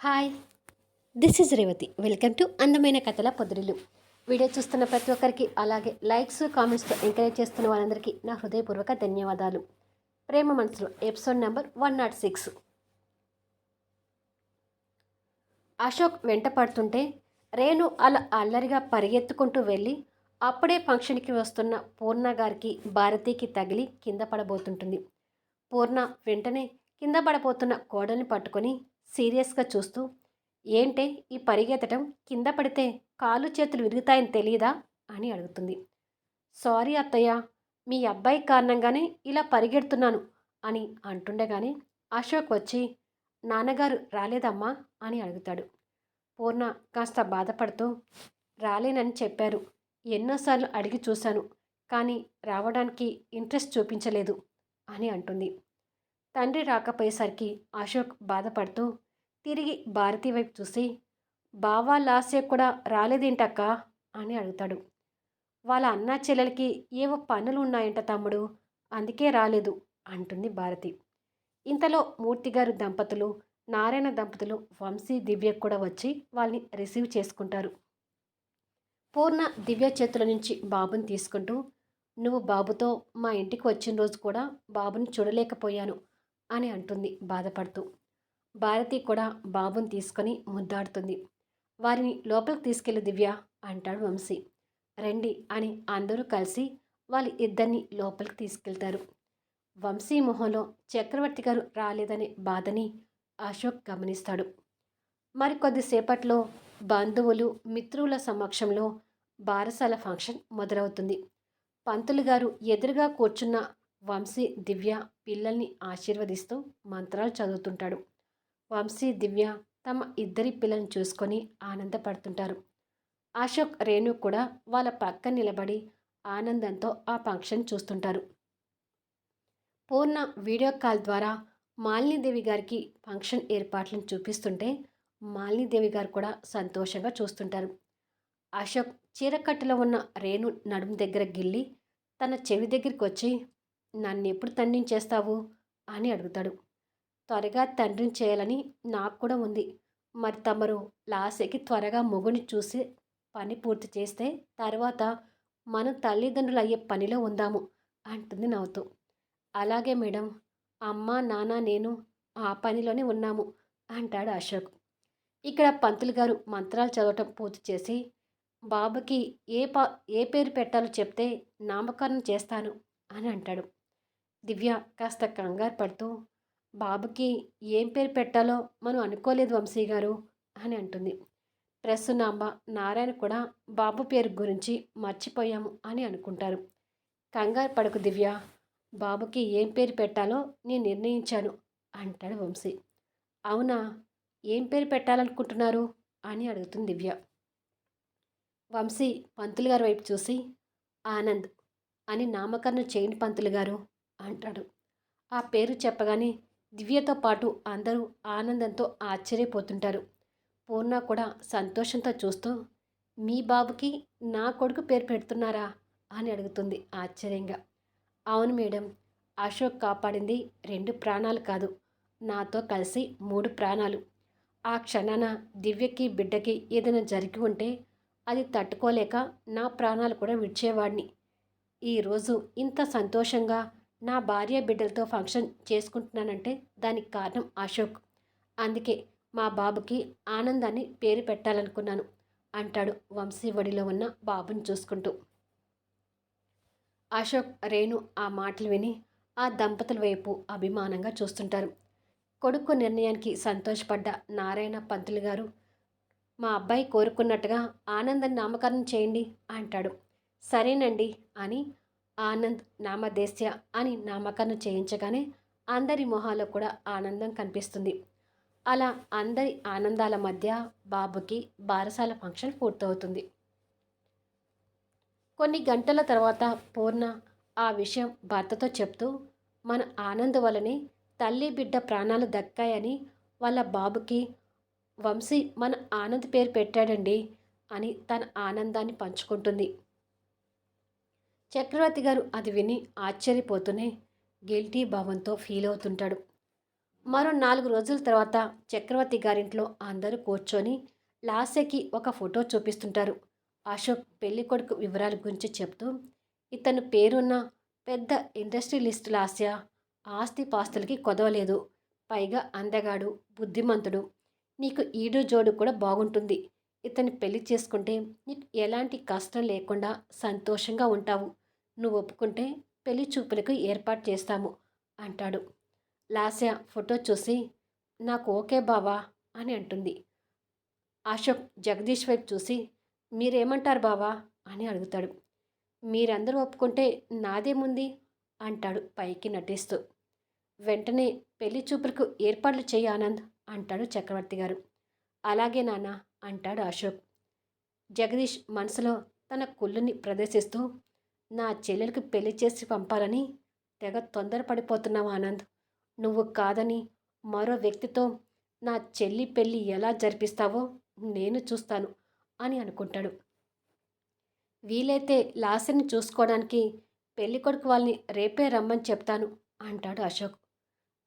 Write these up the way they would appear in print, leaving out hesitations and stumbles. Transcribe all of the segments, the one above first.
Hi, this is Revathi. Welcome to అందమైన కథల పొదరిల్లు. Video చూస్తున్న ప్రతి ఒక్కరికి, అలాగే లైక్స్ కామెంట్స్తో ఎంకరేజ్ చేస్తున్న వారందరికీ నా హృదయపూర్వక ధన్యవాదాలు. ప్రేమ మనసులో ఎపిసోడ్ నెంబర్ 106. అశోక్ వెంట పడుతుంటే రేణు అలా అల్లరిగా పరిగెత్తుకుంటూ వెళ్ళి అప్పుడే ఫంక్షన్కి వస్తున్న పూర్ణ గారికి భారతికి తగిలి కింద పడబోతుంటుంది. పూర్ణ వెంటనే కింద పడబోతున్న కోడల్ని పట్టుకొని సీరియస్గా చూస్తూ, ఏంటే ఈ పరిగెత్తటం, కింద పడితే కాళ్ళు చేతులు విరుగుతాయని తెలియదా అని అడుగుతుంది. సారీ అత్తయ్య, మీ అబ్బాయి కారణంగానే ఇలా పరిగెడుతున్నాను అని అంటుండగానే అశోక్ వచ్చి, నాన్నగారు రాలేదమ్మా అని అడుగుతాడు. పూర్ణ కాస్త బాధపడుతూ, రాలేనని చెప్పారు, ఎన్నోసార్లు అడిగి చూశాను, కానీ రావడానికి ఇంట్రెస్ట్ చూపించలేదు అని అంటుంది. తండ్రి రాకపోయేసరికి అశోక్ బాధపడుతూ తిరిగి భారతి వైపు చూసి, బావా లాస్య కూడా రాలేదేంటక్క అని అడుగుతాడు. వాళ్ళ అన్నా చెల్లెలకి ఏవో పనులు ఉన్నాయంట తమ్ముడు, అందుకే రాలేదు అంటుంది భారతి. ఇంతలో మూర్తిగారు దంపతులు, నారాయణ దంపతులు, వంశీ దివ్య కూడా వచ్చి వాళ్ళని రిసీవ్ చేసుకుంటారు. పూర్ణ దివ్య చేతుల నుంచి బాబుని తీసుకుంటూ, నువ్వు బాబుతో మా ఇంటికి వచ్చిన రోజు కూడా బాబుని చూడలేకపోయాను అని అంటుంది బాధపడుతూ. భారతి కూడా బాబుని తీసుకొని ముద్దాడుతుంది. వారిని లోపలికి తీసుకెళ్ళి దివ్య అంటాడు వంశీ. రండి అని అందరూ కలిసి వాళ్ళ ఇద్దరిని లోపలికి తీసుకెళ్తారు. వంశీ మొహంలో చక్రవర్తి గారు రాలేదనే బాధని అశోక్ గమనిస్తాడు. మరికొద్దిసేపట్లో బంధువులు మిత్రుల సమక్షంలో బారసాల ఫంక్షన్ మొదలవుతుంది. పంతులు గారు ఎదురుగా కూర్చున్న వంశీ దివ్య పిల్లల్ని ఆశీర్వదిస్తూ మంత్రాలు చదువుతుంటాడు. వంశీ దివ్య తమ ఇద్దరి పిల్లల్ని చూసుకొని ఆనందపడుతుంటారు. అశోక్ రేణు కూడా వాళ్ళ పక్క నిలబడి ఆనందంతో ఆ ఫంక్షన్ చూస్తుంటారు. పూర్ణ వీడియో కాల్ ద్వారా మాలినీదేవి గారికి ఫంక్షన్ ఏర్పాట్లను చూపిస్తుంటే మాలినీదేవి గారు కూడా సంతోషంగా చూస్తుంటారు. అశోక్ చీరకట్టులో ఉన్న రేణు నడుము దగ్గర గిల్లి తన చెవి దగ్గరికి వచ్చి, నన్నెప్పుడు తండ్రించేస్తావు అని అడుగుతాడు. త్వరగా తండ్రిని చేయాలని నాకు కూడా ఉంది. మరి తమరు లాస్యకి త్వరగా మొగుని చూసి పని పూర్తి చేస్తే తర్వాత మనం తల్లిదండ్రులు అయ్యే పనిలో ఉందాము అంటుంది నవ్వుతూ. అలాగే మేడం, అమ్మ నాన్న నేను ఆ పనిలోనే ఉన్నాము అంటాడు అశోక్. ఇక్కడ పంతులు గారు మంత్రాలు చదవటం పూర్తి చేసి, బాబుకి ఏ పేరు పెట్టాలో చెప్తే నామకరణం చేస్తాను అని అంటాడు. దివ్య కాస్త కంగారు పడుతూ, బాబుకి ఏం పేరు పెట్టాలో మనం అనుకోలేదు వంశీ గారు అని అంటుంది. ప్రసన్నాంబ, నారాయణ కూడా బాబు పేరు గురించి మర్చిపోయాము అని అనుకుంటారు. కంగారు పడకు దివ్య, బాబుకి ఏం పేరు పెట్టాలో నేను నిర్ణయించాను అంటాడు వంశీ. అవునా, ఏం పేరు పెట్టాలనుకుంటున్నారు అని అడుగుతుంది దివ్య. వంశీ పంతులు గారి వైపు చూసి, ఆనంద్ అని నామకరణం చేయండి పంతులు గారు అంటాడు. ఆ పేరు చెప్పగానే దివ్యతో పాటు అందరూ ఆనందంతో ఆశ్చర్యపోతుంటారు. పూర్ణ కూడా సంతోషంతో చూస్తూ, మీ బాబుకి నా కొడుకు పేరు పెడుతున్నారా అని అడుగుతుంది ఆశ్చర్యంగా. అవును మేడం, అశోక్ కాపాడింది 2 ప్రాణాలు కాదు, నాతో కలిసి 3 ప్రాణాలు. ఆ క్షణాన దివ్యకి బిడ్డకి ఏదైనా జరిగి ఉంటే అది తట్టుకోలేక నా ప్రాణాలు కూడా విడిచేవాడిని. ఈరోజు ఇంత సంతోషంగా నా భార్య బిడ్డలతో ఫంక్షన్ చేసుకుంటున్నానంటే దానికి కారణం అశోక్. అందుకే మా బాబుకి ఆనందాన్ని పేరు పెట్టాలనుకున్నాను అంటాడు వంశీ ఒడిలో ఉన్న బాబుని చూసుకుంటూ. అశోక్ రేణు ఆ మాటలు విని ఆ దంపతుల వైపు అభిమానంగా చూస్తుంటారు. కొడుకు నిర్ణయానికి సంతోషపడ్డ నారాయణ పంతులు గారు, మా అబ్బాయి కోరుకున్నట్టుగా ఆనందాన్ని నామకరణం చేయండి అంటాడు. సరేనండి అని ఆనంద్ నామదేశ్య అని నామకరణం చేయించగానే అందరి మొహాల్లో కూడా ఆనందం కనిపిస్తుంది. అలా అందరి ఆనందాల మధ్య బాబుకి బారసాల ఫంక్షన్ పూర్తవుతుంది. కొన్ని గంటల తర్వాత పూర్ణ ఆ విషయం భర్తతో చెప్తూ, మన ఆనంద్ వల్లనే తల్లి బిడ్డ ప్రాణాలు దక్కాయని వాళ్ళ బాబుకి వంశీ మన ఆనంద్ పేరు పెట్టాడండి అని తన ఆనందాన్ని పంచుకుంటుంది. చక్రవర్తి గారు అది విని ఆశ్చర్యపోతూనే గిల్టీ భావంతో ఫీల్ అవుతుంటాడు. మరో 4 రోజుల తర్వాత చక్రవర్తి గారింట్లో అందరూ కూర్చొని లాస్యకి ఒక ఫోటో చూపిస్తుంటారు. అశోక్ పెళ్ళికొడుకు వివరాల గురించి చెప్తూ, ఇతను పేరున్న పెద్ద ఇండస్ట్రియలిస్ట్ లాస్య, ఆస్తిపాస్తులకి కొదవలేదు. పైగా అందగాడు, బుద్ధిమంతుడు. నీకు ఈడు జోడు కూడా బాగుంటుంది. ఇతన్ని పెళ్లి చేసుకుంటే నీకు ఎలాంటి కష్టం లేకుండా సంతోషంగా ఉంటావు. నువ్వు ఒప్పుకుంటే పెళ్లి చూపులకు ఏర్పాటు చేస్తాము అంటాడు. లాస్య ఫోటో చూసి నాకు ఓకే బావా అని అంటుంది. అశోక్ జగదీష్ వైపు చూసి మీరేమంటారు బావా అని అడుగుతాడు. మీరందరూ ఒప్పుకుంటే నాదేముంది అంటాడు పైకి నటిస్తూ. వెంటనే పెళ్లి చూపులకు ఏర్పాట్లు చెయ్యి ఆనంద్ అంటాడు చక్రవర్తి గారు. అలాగే నాన్న అంటాడు అశోక్. జగదీష్ మనసులో తన కుళ్ళుని ప్రదర్శిస్తూ నా చెల్లెలకు పెళ్లి చేసి పంపాలని తెగ తొందరపడిపోతున్నావు ఆనంద్. నువ్వు కాదని మరో వ్యక్తితో నా చెల్లి పెళ్ళి ఎలా జరిపిస్తావో నేను చూస్తాను అని అనుకుంటాడు. వీలైతే లాస్యని చూసుకోవడానికి పెళ్ళికొడుకు వాళ్ళని రేపే రమ్మని చెప్తాను అంటాడు అశోక్.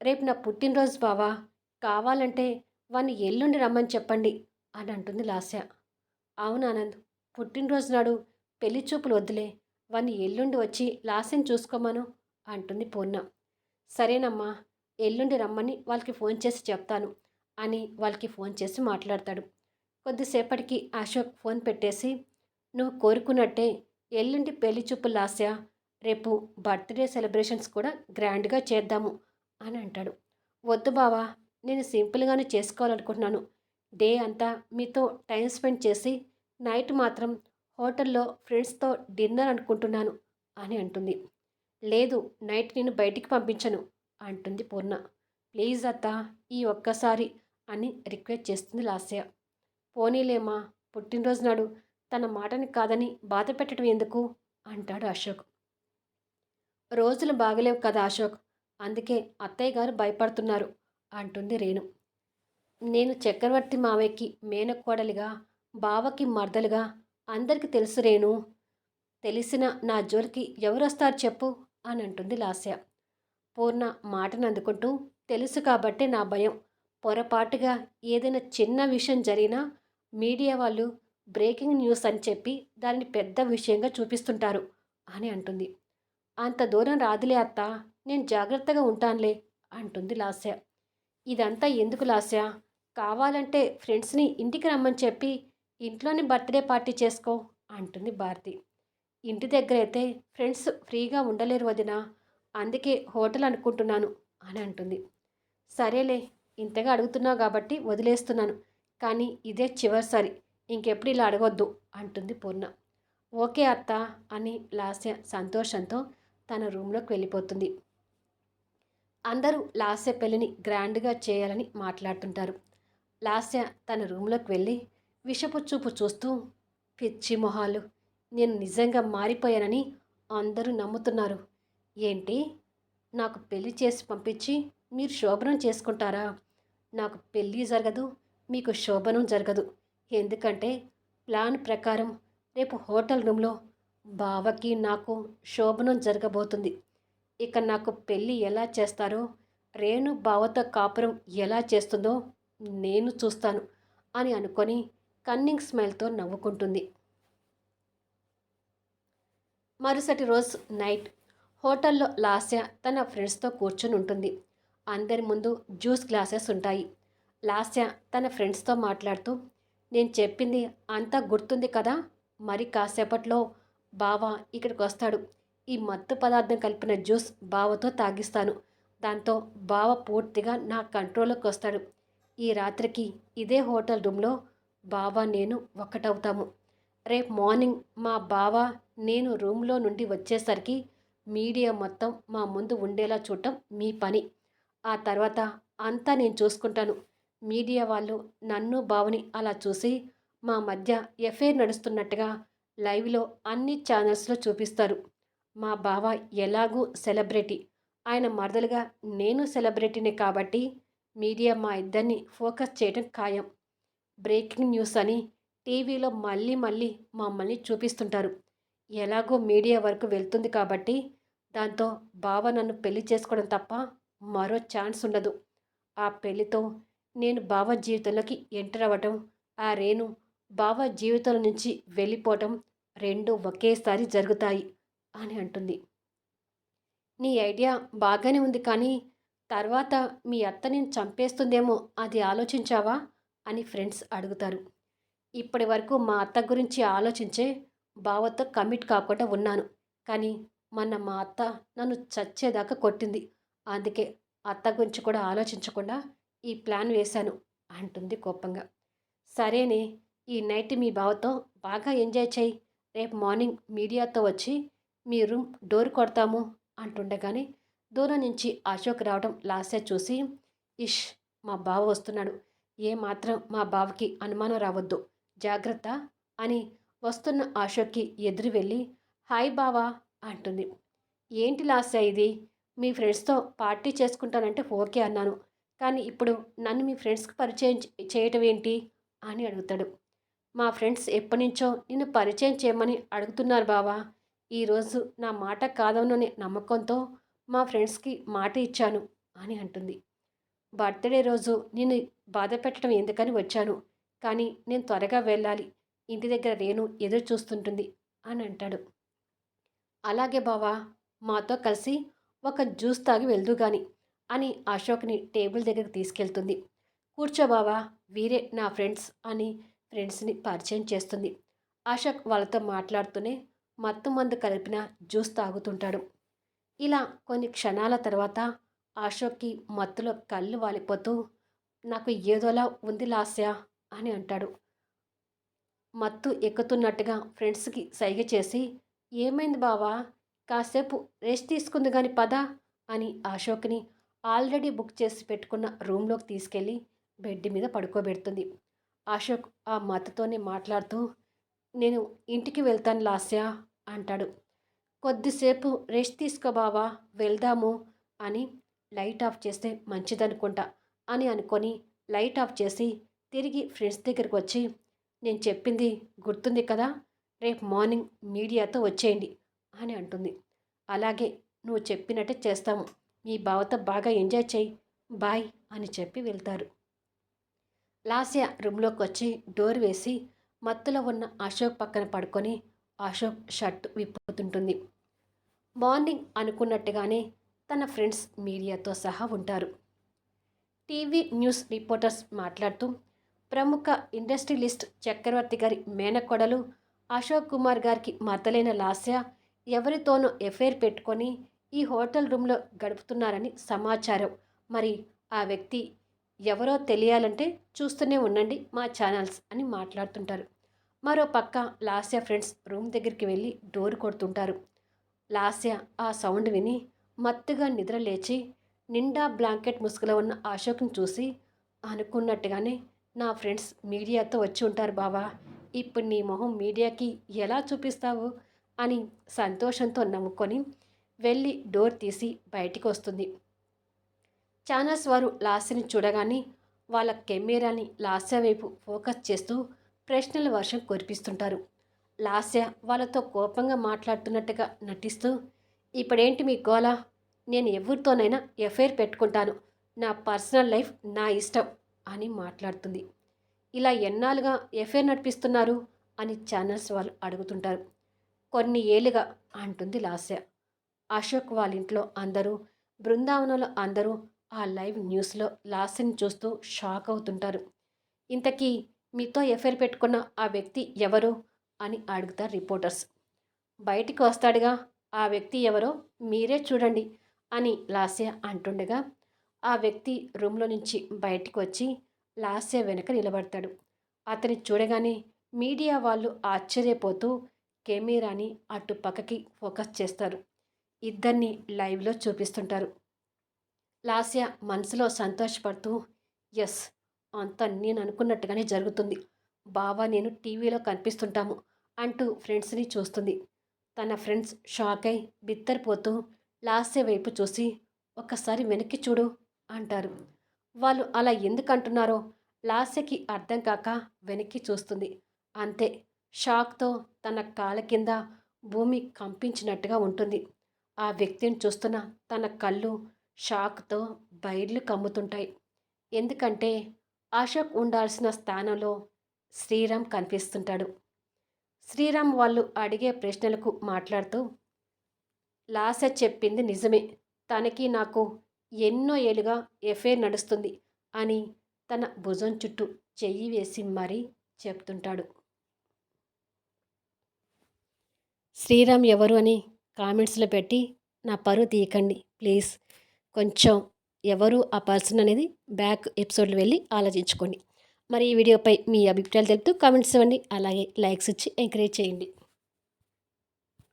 రేపు నా పుట్టినరోజు బావా, కావాలంటే వాణ్ణి ఎల్లుండి రమ్మని చెప్పండి అని అంటుంది లాస్య. అవును ఆనంద్, పుట్టినరోజు నాడు పెళ్లి చూపులు వద్దులే, వాణ్ణి ఎల్లుండి వచ్చి లాస్యని చూసుకోమను అంటుంది పూర్ణ. సరేనమ్మా, ఎల్లుండి రమ్మని వాళ్ళకి ఫోన్ చేసి చెప్తాను అని వాళ్ళకి ఫోన్ చేసి మాట్లాడతాడు. కొద్దిసేపటికి అశోక్ ఫోన్ పెట్టేసి నువ్వు కోరుకున్నట్టే ఎల్లుండి పెళ్లి చూపులు లాస్య, రేపు బర్త్డే సెలబ్రేషన్స్ కూడా గ్రాండ్గా చేద్దాము అని అంటాడు. వద్దు బావా, నేను సింపుల్గానే చేసుకోవాలనుకుంటున్నాను. డే అంతా మీతో టైం స్పెండ్ చేసి నైట్ మాత్రం హోటల్లో ఫ్రెండ్స్తో డిన్నర్ అనుకుంటున్నాను అని అంటుంది. లేదు, నైట్ నేను బయటికి పంపించను అంటుంది పూర్ణ. ప్లీజ్ అత్త, ఈ ఒక్కసారి అని రిక్వెస్ట్ చేస్తుంది లాస్య. పోనీలేమా, పుట్టినరోజు నాడు తన మాటని కాదని బాధ పెట్టడం ఎందుకు అంటాడు అశోక్. రోజులు బాగలేవు కదా అశోక్, అందుకే అత్తయ్య గారు భయపడుతున్నారు అంటుంది రేణు. నేను చక్రవర్తి మావయ్యకి మేనకోడలిగా, బావకి మర్దలుగా అందరికీ తెలుసు రేణు. తెలిసిన నా జోలికి ఎవరొస్తారు చెప్పు అని అంటుంది లాస్య. పూర్ణ మాటను అందుకుంటూ తెలుసు కాబట్టే నా భయం. పొరపాటుగా ఏదైనా చిన్న విషయం జరిగినా మీడియా వాళ్ళు బ్రేకింగ్ న్యూస్ అని చెప్పి దాన్ని పెద్ద విషయంగా చూపిస్తుంటారు అని అంటుంది. అంత దూరం రాదులే అత్త, నేను జాగ్రత్తగా ఉంటానులే అంటుంది లాస్య. ఇదంతా ఎందుకు లాస్య, కావాలంటే ఫ్రెండ్స్ని ఇంటికి రమ్మని చెప్పి ఇంట్లోనే బర్త్డే పార్టీ చేసుకో అంటుంది భారతి. ఇంటి దగ్గర అయితే ఫ్రెండ్స్ ఫ్రీగా ఉండలేరు వదినా, అందుకే హోటల్ అనుకుంటున్నాను అని అంటుంది. సరేలే, ఇంతగా అడుగుతున్నావు కాబట్టి వదిలేస్తున్నాను, కానీ ఇదే చివరిసారి, ఇంకెప్పుడు ఇలా అడగొద్దు అంటుంది పూర్ణ. ఓకే అత్త అని లాస్య సంతోషంతో తన రూమ్లోకి వెళ్ళిపోతుంది. అందరూ లాస్య పెళ్ళిని గ్రాండ్గా చేయాలని మాట్లాడుతుంటారు. లాస్య తన రూమ్లోకి వెళ్ళి విషపు చూపు చూస్తూ, పిచ్చి మొహాలు, నేను నిజంగా మారిపోయానని అందరూ నమ్ముతున్నారు. ఏంటి, నాకు పెళ్లి చేసి పంపించి మీరు శోభనం చేసుకుంటారా? నాకు పెళ్ళి జరగదు, మీకు శోభనం జరగదు. ఎందుకంటే ప్లాన్ ప్రకారం రేపు హోటల్ రూమ్లో బావకి నాకు శోభనం జరగబోతుంది. ఇక నాకు పెళ్ళి ఎలా చేస్తారో, రేణు బావతో కాపురం ఎలా చేస్తుందో నేను చూస్తాను అని అనుకొని కన్నింగ్ స్మైల్తో నవ్వుకుంటుంది. మరుసటి రోజు నైట్ హోటల్లో లాస్య తన ఫ్రెండ్స్తో కూర్చుని ఉంటుంది. అందరి ముందు జ్యూస్ గ్లాసెస్ ఉంటాయి. లాస్య తన ఫ్రెండ్స్తో మాట్లాడుతూ, నేను చెప్పింది అంతా గుర్తుంది కదా, మరి కాసేపట్లో బావ ఇక్కడికి వస్తాడు. ఈ మత్తు పదార్థం కలిపిన జ్యూస్ బావతో తాగిస్తాను. దాంతో బావ పూర్తిగా నా కంట్రోల్లోకి వస్తాడు. ఈ రాత్రికి ఇదే హోటల్ రూమ్లో బావ నేను ఒక్కటవుతాము. రేపు మార్నింగ్ మా బావ నేను రూమ్లో నుండి వచ్చేసరికి మీడియా మొత్తం మా ముందు ఉండేలా చూడటం మీ పని. ఆ తర్వాత అంతా నేను చూసుకుంటాను. మీడియా వాళ్ళు నన్ను బావని అలా చూసి మా మధ్య ఎఫైర్ నడుస్తున్నట్టుగా లైవ్లో అన్ని ఛానల్స్లో చూపిస్తారు. మా బావ ఎలాగూ సెలబ్రిటీ, ఆయన మరదలుగా నేను సెలబ్రిటీనే కాబట్టి మీడియా మా ఇద్దరిని ఫోకస్ చేయడం ఖాయం. బ్రేకింగ్ న్యూస్ అని టీవీలో మళ్ళీ మళ్ళీ మమ్మల్ని చూపిస్తుంటారు. ఎలాగో మీడియా వరకు వెళ్తుంది కాబట్టి దాంతో బావ నన్ను పెళ్లి చేసుకోవడం తప్ప మరో ఛాన్స్ ఉండదు. ఆ పెళ్లితో నేను బావ జీవితంలోకి ఎంటర్ అవ్వటం, ఆ రేణు బావ జీవితం నుంచి వెళ్ళిపోవటం రెండు ఒకేసారి జరుగుతాయి అని అంటుంది. నీ ఐడియా బాగానే ఉంది కానీ తర్వాత మీ అత్త నేను చంపేస్తుందేమో అది ఆలోచించావా అని ఫ్రెండ్స్ అడుగుతారు. ఇప్పటి వరకు మా అత్త గురించి ఆలోచించే బావతో కమిట్ కాకుండా ఉన్నాను. కానీ మొన్న మా అత్త నన్ను చచ్చేదాకా కొట్టింది. అందుకే అత్త గురించి కూడా ఆలోచించకుండా ఈ ప్లాన్ వేశాను అంటుంది కోపంగా. సరేనే, ఈ నైట్ మీ బావతో బాగా ఎంజాయ్ చేయి. రేపు మార్నింగ్ మీడియాతో వచ్చి మీ రూమ్ డోర్ కొడతాము అంటుండగానే దూరం నుంచి అశోక్ రావడం లాస్య చూసి, ఇష్, మా బావ వస్తున్నాడు. ఏమాత్రం మా బావకి అనుమానం రావద్దు, జాగ్రత్త అని వస్తున్న అశోక్కి ఎదురు వెళ్ళి హాయ్ బావా అంటుంది. ఏంటి లాస్య ఇది? మీ ఫ్రెండ్స్తో పార్టీ చేసుకుంటానంటే ఓకే అన్నాను, కానీ ఇప్పుడు నన్ను మీ ఫ్రెండ్స్కి పరిచయం చేయటం ఏంటి అని అడుగుతాడు. మా ఫ్రెండ్స్ ఎప్పటినుంచో నిన్ను పరిచయం చేయమని అడుగుతున్నారు బావా. ఈరోజు నా మాట కాదననే నమ్మకంతో మా ఫ్రెండ్స్కి మాట ఇచ్చాను అని అంటుంది. బర్త్డే రోజు నిన్ను బాధ పెట్టడం ఎందుకని వచ్చాను, కానీ నేను త్వరగా వెళ్ళాలి. ఇంటి దగ్గర రేణు ఎదురు చూస్తుంటుంది అని అంటాడు. అలాగే బావా, మాతో కలిసి ఒక జ్యూస్ తాగి వెళ్దు గాని అని అశోక్ని టేబుల్ దగ్గరికి తీసుకెళ్తుంది. కూర్చో బావా, వీరే నా ఫ్రెండ్స్ అని ఫ్రెండ్స్ని పరిచయం చేస్తుంది. అశోక్ వాళ్ళతో మాట్లాడుతూనే మత్తు మందు కలిపిన జ్యూస్ తాగుతుంటాడు. ఇలా కొన్ని క్షణాల తర్వాత అశోక్కి మత్తులో కళ్ళు వాలిపోతూ నాకు ఏదోలా ఉంది లాస్య అని అంటాడు. మత్తు ఎక్కుతున్నట్టుగా ఫ్రెండ్స్కి సైగ చేసి ఏమైంది బావా, కాసేపు రెస్ట్ తీసుకుంది గాని పద అని అశోక్ని ఆల్రెడీ బుక్ చేసి పెట్టుకున్న రూమ్లోకి తీసుకెళ్ళి బెడ్ మీద పడుకోబెడుతుంది. అశోక్ ఆ మత్తుతోనే మాట్లాడుతూ నేను ఇంటికి వెళ్తాను లాస్య అంటాడు. కొద్దిసేపు రెస్ట్ తీసుకో బావా, వెళ్దాము అని లైట్ ఆఫ్ చేస్తే మంచిదనుకుంటా అని అనుకొని లైట్ ఆఫ్ చేసి తిరిగి ఫ్రెండ్స్ దగ్గరికి వచ్చి నేను చెప్పింది గుర్తుంది కదా, రేపు మార్నింగ్ మీడియాతో వచ్చేయండి అని అంటుంది. అలాగే, నువ్వు చెప్పినట్టే చేస్తాము. మీ బావతో బాగా ఎంజాయ్ చేయి, బాయ్ అని చెప్పి వెళ్తారు. లాస్య రూమ్లోకి వచ్చి డోర్ వేసి మత్తులో ఉన్న అశోక్ పక్కన పడుకొని అశోక్ షర్ట్ విప్పుతుంటుంది. మార్నింగ్ అనుకున్నట్టుగానే తన ఫ్రెండ్స్ మీడియాతో సహా ఉంటారు. టీవీ న్యూస్ రిపోర్టర్స్ మాట్లాడుతూ ప్రముఖ ఇండస్ట్రియలిస్ట్ చక్రవర్తి గారి మేనకోడలు అశోక్ కుమార్ గారికి మద్దలైన లాస్య ఎవరితోనో ఎఫైర్ పెట్టుకొని ఈ హోటల్ రూమ్లో గడుపుతున్నారని సమాచారం. మరి ఆ వ్యక్తి ఎవరో తెలియాలంటే చూస్తూనే ఉండండి మా ఛానల్స్ అని మాట్లాడుతుంటారు. మరో పక్క లాస్య ఫ్రెండ్స్ రూమ్ దగ్గరికి వెళ్ళి డోర్ కొడుతుంటారు. లాస్య ఆ సౌండ్ విని మత్తుగా నిద్ర లేచి నిండా బ్లాంకెట్ ముసుగులో ఉన్న అశోక్ని చూసి అనుకున్నట్టుగానే నా ఫ్రెండ్స్ మీడియాతో వచ్చి ఉంటారు బావా, ఇప్పుడు నీ మొహం మీడియాకి ఎలా చూపిస్తావు అని సంతోషంతో నవ్వుకొని వెళ్ళి డోర్ తీసి బయటికి వస్తుంది. ఛానల్స్ వారు లాస్యని చూడగానే వాళ్ళ కెమెరాని లాస్య వైపు ఫోకస్ చేస్తూ ప్రశ్నల వర్షం కురిపిస్తుంటారు. లాస్య వాళ్ళతో కోపంగా మాట్లాడుతున్నట్టుగా నటిస్తూ ఇప్పుడేంటి మీ గోల, నేను ఎవరితోనైనా ఎఫైర్ పెట్టుకుంటాను, నా పర్సనల్ లైఫ్ నా ఇష్టం అని మాట్లాడుతుంది. ఇలా ఎన్నాళ్ళుగా ఎఫైర్ నడిపిస్తున్నారు అని ఛానల్స్ వాళ్ళు అడుగుతుంటారు. కొన్ని ఏళ్ళుగా అంటుంది లాస్య. అశోక్ వాళ్ళ ఇంట్లో అందరూ, బృందావనంలో అందరూ ఆ లైవ్ న్యూస్లో లాస్యని చూస్తూ షాక్ అవుతుంటారు. ఇంతకీ మీతో ఎఫైర్ పెట్టుకున్న ఆ వ్యక్తి ఎవరు అని అడుగుతారు రిపోర్టర్స్. బయటికి వస్తాడుగా, ఆ వ్యక్తి ఎవరో మీరే చూడండి అని లాస్య అంటుండగా ఆ వ్యక్తి రూమ్లో నుంచి బయటికి వచ్చి లాస్య వెనక నిలబడతాడు. అతని చూడగానే మీడియా వాళ్ళు ఆశ్చర్యపోతూ కెమెరాని అటు పక్కకి ఫోకస్ చేస్తారు. ఇద్దరిని లైవ్లో చూపిస్తుంటారు. లాస్య మనసులో సంతోషపడుతూ ఎస్, అంతా నేను అనుకున్నట్టుగానే జరుగుతుంది, బావా నేను టీవీలో కనిపిస్తుంటాము అంటూ ఫ్రెండ్స్ని చూస్తుంది. తన ఫ్రెండ్స్ షాక్ అయి బిత్తరిపోతూ లాస్య వైపు చూసి ఒక్కసారి వెనక్కి చూడు అంటారు. వాళ్ళు అలా ఎందుకు అంటున్నారో లాస్యకి అర్థం కాక వెనక్కి చూస్తుంది. అంతే, షాక్తో తన కాళ్ళ కింద భూమి కంపించినట్టుగా ఉంటుంది. ఆ వ్యక్తిని చూస్తున్న తన కళ్ళు షాక్తో బైర్లు కమ్ముతుంటాయి. ఎందుకంటే అశోక్ ఉండాల్సిన స్థానంలో శ్రీరామ్ కనిపిస్తుంటాడు. శ్రీరామ్ వాళ్ళు అడిగే ప్రశ్నలకు మాట్లాడుతూ లాస్య చెప్పింది నిజమే. తనకి నాకు ఎన్నో ఏళ్ళుగా ఎఫైర్ నడుస్తుంది అని తన భుజం చుట్టూ చెయ్యి వేసి మరీ చెప్తుంటాడు. శ్రీరామ్ ఎవరు అని కామెంట్స్లో పెట్టి నా పరువు తీయకండి ప్లీజ్. కొంచెం ఎవరు ఆ పర్సన్ అనేది బ్యాక్ ఎపిసోడ్లో వెళ్ళి ఆలోచించుకోండి. మరి ఈ వీడియోపై మీ అభిప్రాయాలు తెలుపుతూ కామెంట్స్ ఇవ్వండి. అలాగే లైక్స్ ఇచ్చి ఎంకరేజ్ చేయండి.